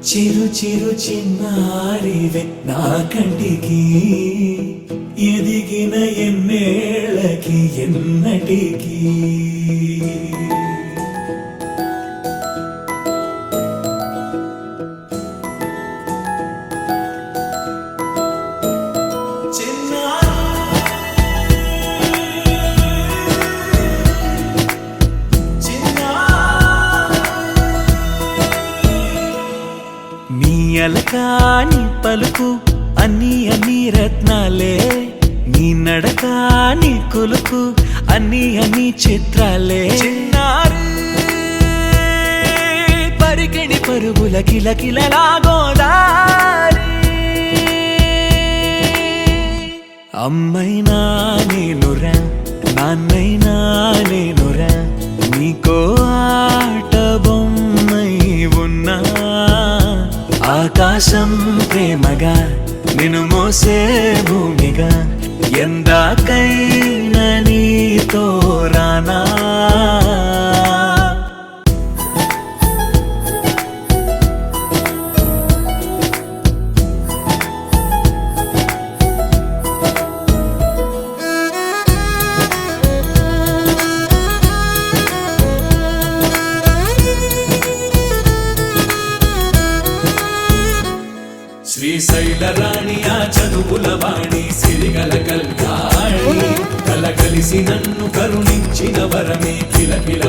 చిరు చిరు చిన్నారివే నా కంటికి ఎదిగిన ఎన్నేళ్ళకి ఎన్నటికి అలకాని పలుకు అన్ని అన్ని రత్నాలే నీ నడకాని కులుకు అన్ని అన్ని చిత్రాలే చిన్నారు పరికిణి పరుగుల కిలకిలలాగోదారి అమ్మైనా నేనురా నాన్నైనా నేనురా నీకో ఆట బొమ్మై ఉన్నా ఆకాశం ప్రేమగా నిన్ను మోసే భూమిగా ఎందాకైనా నీతో రానా శ్రీశైల రాణి ఆ చదువుల వాణి సిరిగల కల్యాణి కలగలిసి నన్ను కరుణించిన వరమే కిలకిల